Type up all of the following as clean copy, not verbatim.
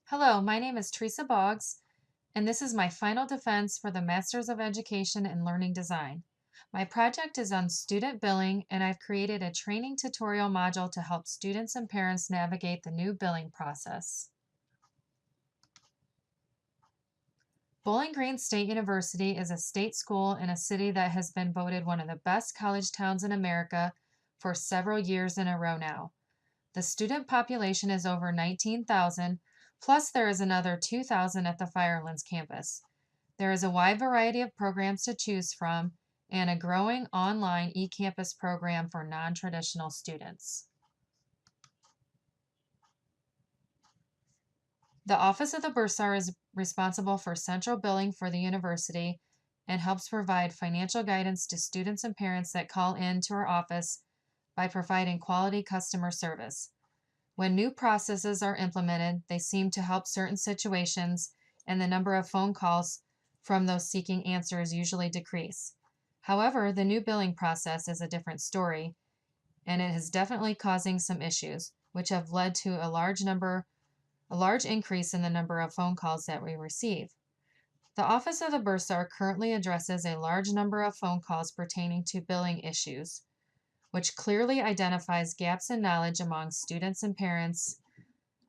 Hello, my name is Teresa Boggs, and this is my final defense for the Masters of Education in Learning Design. My project is on student billing, and I've created a training tutorial module to help students and parents navigate the new billing process. Bowling Green State University is a state school in a city that has been voted one of the best college towns in America for several years in a row now. The student population is over 19,000, plus there is another 2,000 at the Firelands campus. There is a wide variety of programs to choose from and a growing online e-campus program for non-traditional students. The Office of the Bursar is responsible for central billing for the university and helps provide financial guidance to students and parents that call in to our office by providing quality customer service. When new processes are implemented, they seem to help certain situations, and the number of phone calls from those seeking answers usually decrease. However, the new billing process is a different story, and it is definitely causing some issues, which have led to a large increase in the number of phone calls that we receive. The Office of the Bursar currently addresses a large number of phone calls pertaining to billing issues, which clearly identifies gaps in knowledge among students and parents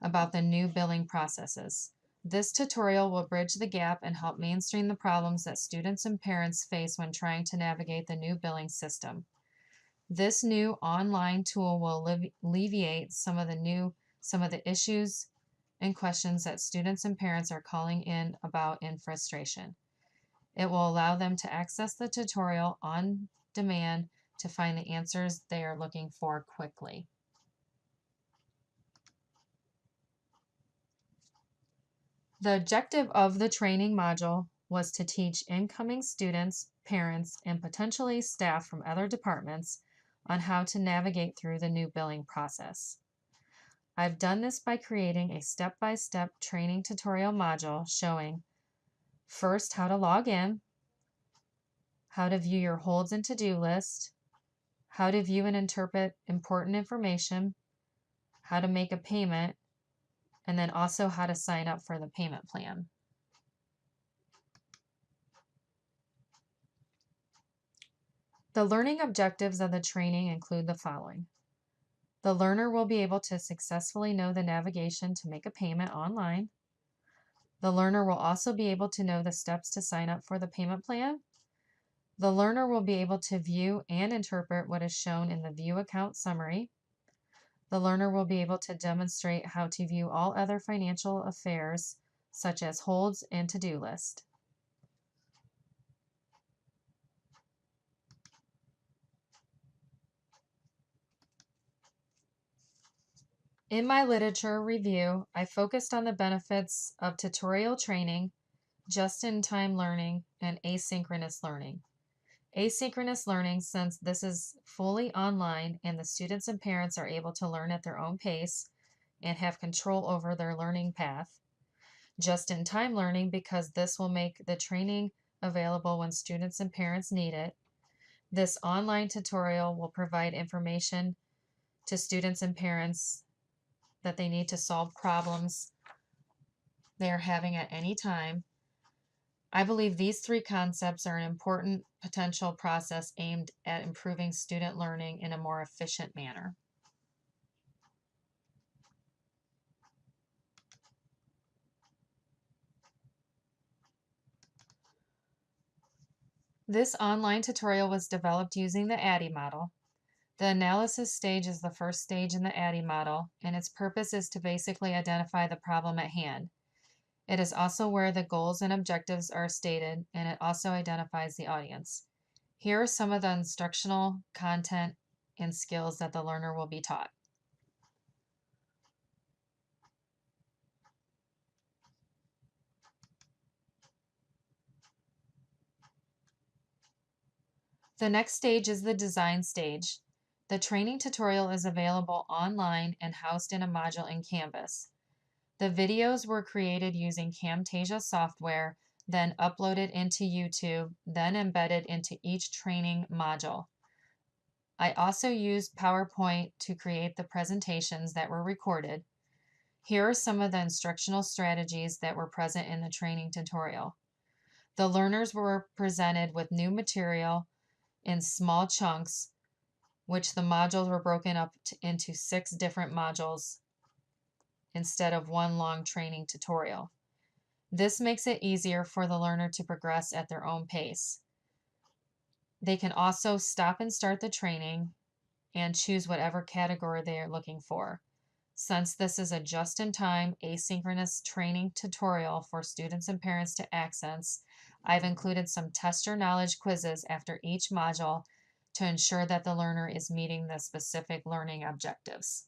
about the new billing processes. This tutorial will bridge the gap and help mainstream the problems that students and parents face when trying to navigate the new billing system. This new online tool will alleviate some of the issues and questions that students and parents are calling in about in frustration. It will allow them to access the tutorial on demand to find the answers they are looking for quickly. The objective of the training module was to teach incoming students, parents, and potentially staff from other departments on how to navigate through the new billing process. I've done this by creating a step-by-step training tutorial module showing first how to log in, how to view your holds and to-do list, how to view and interpret important information, how to make a payment, and then also how to sign up for the payment plan. The learning objectives of the training include the following. The learner will be able to successfully know the navigation to make a payment online. The learner will also be able to know the steps to sign up for the payment plan. The learner will be able to view and interpret what is shown in the View Account Summary. The learner will be able to demonstrate how to view all other financial affairs, such as holds and to-do list. In my literature review, I focused on the benefits of tutorial training, just-in-time learning, and asynchronous learning. Asynchronous learning, since this is fully online and the students and parents are able to learn at their own pace and have control over their learning path. Just-in-time learning, because this will make the training available when students and parents need it. This online tutorial will provide information to students and parents that they need to solve problems they are having at any time. I believe these three concepts are an important potential process aimed at improving student learning in a more efficient manner. This online tutorial was developed using the ADDIE model. The analysis stage is the first stage in the ADDIE model, and its purpose is to basically identify the problem at hand. It is also where the goals and objectives are stated, and it also identifies the audience. Here are some of the instructional content and skills that the learner will be taught. The next stage is the design stage. The training tutorial is available online and housed in a module in Canvas. The videos were created using Camtasia software, then uploaded into YouTube, then embedded into each training module. I also used PowerPoint to create the presentations that were recorded. Here are some of the instructional strategies that were present in the training tutorial. The learners were presented with new material in small chunks, which the modules were broken up into 6 different modules instead of one long training tutorial. This makes it easier for the learner to progress at their own pace. They can also stop and start the training and choose whatever category they are looking for. Since this is a just-in-time asynchronous training tutorial for students and parents to access, I've included some test your knowledge quizzes after each module to ensure that the learner is meeting the specific learning objectives.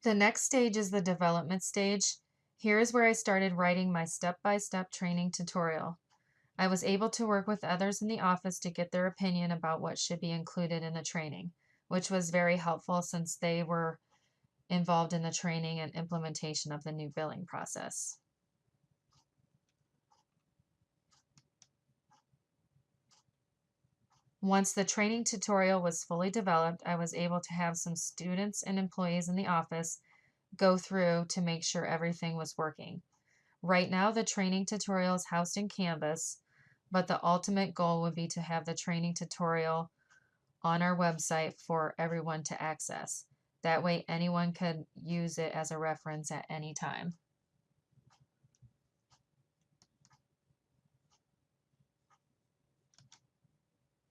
The next stage is the development stage. Here is where I started writing my step-by-step training tutorial. I was able to work with others in the office to get their opinion about what should be included in the training, which was very helpful since they were involved in the training and implementation of the new billing process. Once the training tutorial was fully developed, I was able to have some students and employees in the office go through to make sure everything was working. Right now, the training tutorial is housed in Canvas, but the ultimate goal would be to have the training tutorial on our website for everyone to access. That way, anyone could use it as a reference at any time.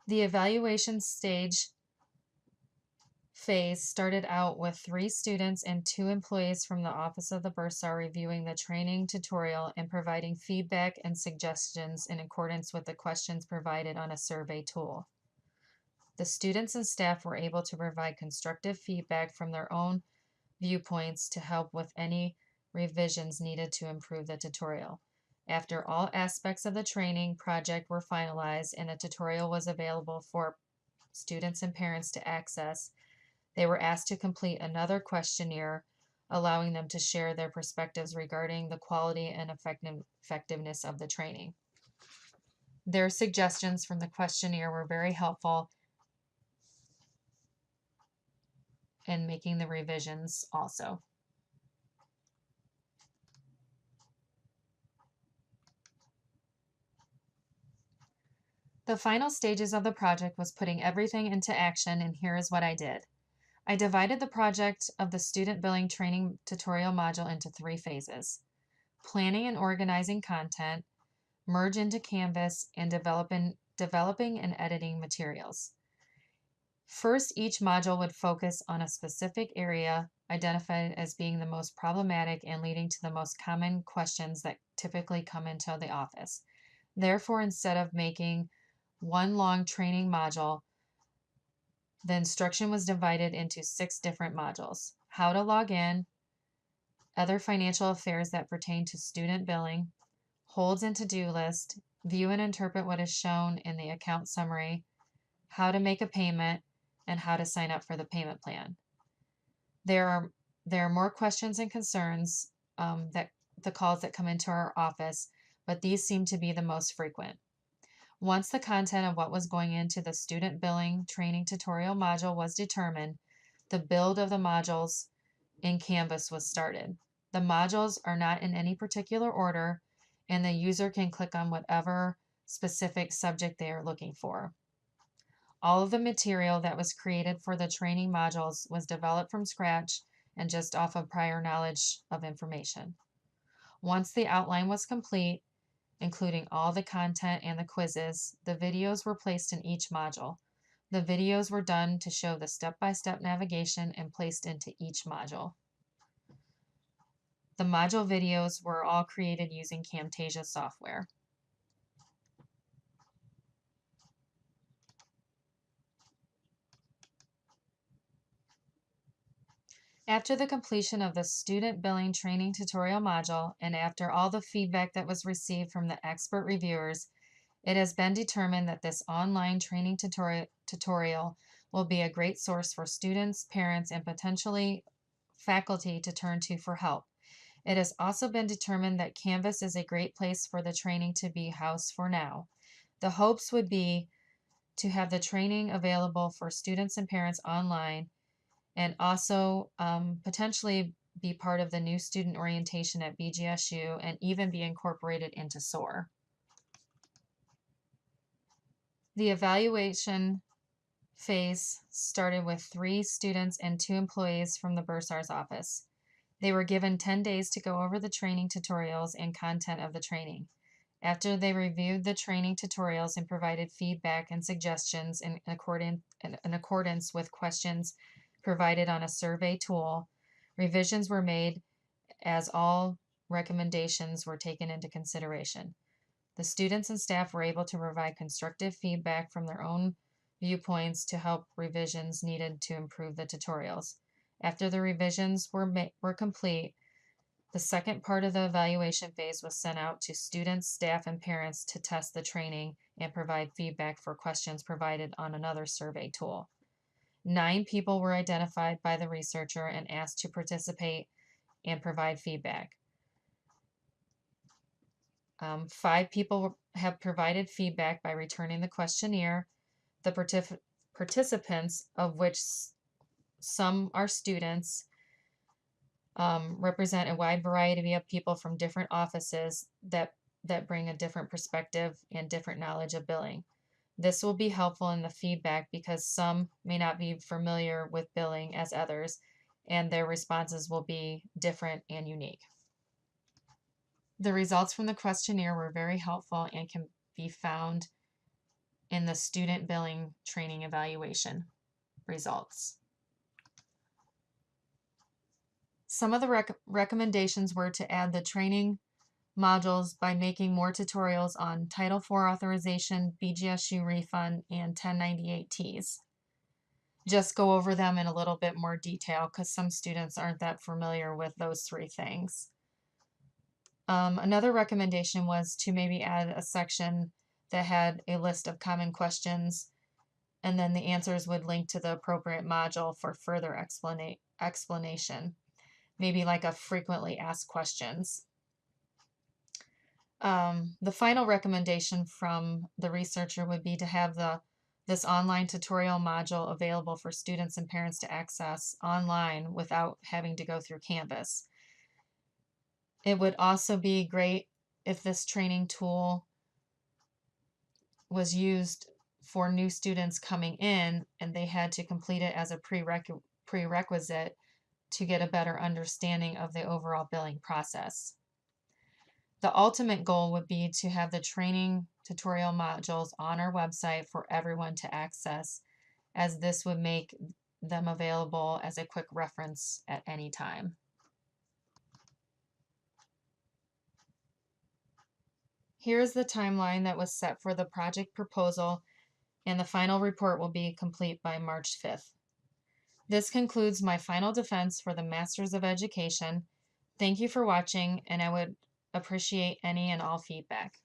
The evaluation stage phase started out with 3 students and 2 employees from the Office of the Bursar reviewing the training tutorial and providing feedback and suggestions in accordance with the questions provided on a survey tool. The students and staff were able to provide constructive feedback from their own viewpoints to help with any revisions needed to improve the tutorial. After all aspects of the training project were finalized and the tutorial was available for students and parents to access, they were asked to complete another questionnaire, allowing them to share their perspectives regarding the quality and effectiveness of the training. Their suggestions from the questionnaire were very helpful in making the revisions also. The final stages of the project was putting everything into action, and here is what I did. I divided the project of the student billing training tutorial module into 3 phases: planning and organizing content, merge into Canvas, and developing and editing materials. First, each module would focus on a specific area identified as being the most problematic and leading to the most common questions that typically come into the office. Therefore, instead of making one long training module, the instruction was divided into 6 different modules: how to log in, other financial affairs that pertain to student billing, holds and to-do list, view and interpret what is shown in the account summary, how to make a payment, and how to sign up for the payment plan. There are more questions and concerns that the calls that come into our office, but these seem to be the most frequent. Once the content of what was going into the student billing training tutorial module was determined, the build of the modules in Canvas was started. The modules are not in any particular order, and the user can click on whatever specific subject they are looking for. All of the material that was created for the training modules was developed from scratch and just off of prior knowledge of information. Once the outline was complete, including all the content and the quizzes, the videos were placed in each module. The videos were done to show the step-by-step navigation and placed into each module. The module videos were all created using Camtasia software. After the completion of the student billing training tutorial module, and after all the feedback that was received from the expert reviewers, it has been determined that this online training tutorial will be a great source for students, parents, and potentially faculty to turn to for help. It has also been determined that Canvas is a great place for the training to be housed for now. The hopes would be to have the training available for students and parents online, and also potentially be part of the new student orientation at BGSU and even be incorporated into SOAR. The evaluation phase started with 3 students and 2 employees from the Bursar's office. They were given 10 days to go over the training tutorials and content of the training. After they reviewed the training tutorials and provided feedback and suggestions in accordance with questions provided on a survey tool, revisions were made as all recommendations were taken into consideration. The students and staff were able to provide constructive feedback from their own viewpoints to help revisions needed to improve the tutorials. After the revisions were complete, the second part of the evaluation phase was sent out to students, staff, and parents to test the training and provide feedback for questions provided on another survey tool. 9 people were identified by the researcher and asked to participate and provide feedback. 5 people have provided feedback by returning the questionnaire. The participants, of which some are students, represent a wide variety of people from different offices that bring a different perspective and different knowledge of billing. This will be helpful in the feedback because some may not be familiar with billing as others, and their responses will be different and unique. The results from the questionnaire were very helpful and can be found in the student billing training evaluation results. Some of the recommendations were to add the training modules by making more tutorials on Title IV authorization, BGSU refund, and 1098Ts. Just go over them in a little bit more detail because some students aren't that familiar with those 3 things. Another recommendation was to maybe add a section that had a list of common questions, and then the answers would link to the appropriate module for further explanation. Maybe like a frequently asked questions. The final recommendation from the researcher would be to have this online tutorial module available for students and parents to access online without having to go through Canvas. It would also be great if this training tool was used for new students coming in and they had to complete it as a prerequisite to get a better understanding of the overall billing process. The ultimate goal would be to have the training tutorial modules on our website for everyone to access, as this would make them available as a quick reference at any time. Here's the timeline that was set for the project proposal, and the final report will be complete by March 5th. This concludes my final defense for the Masters of Education. Thank you for watching, and I would appreciate any and all feedback.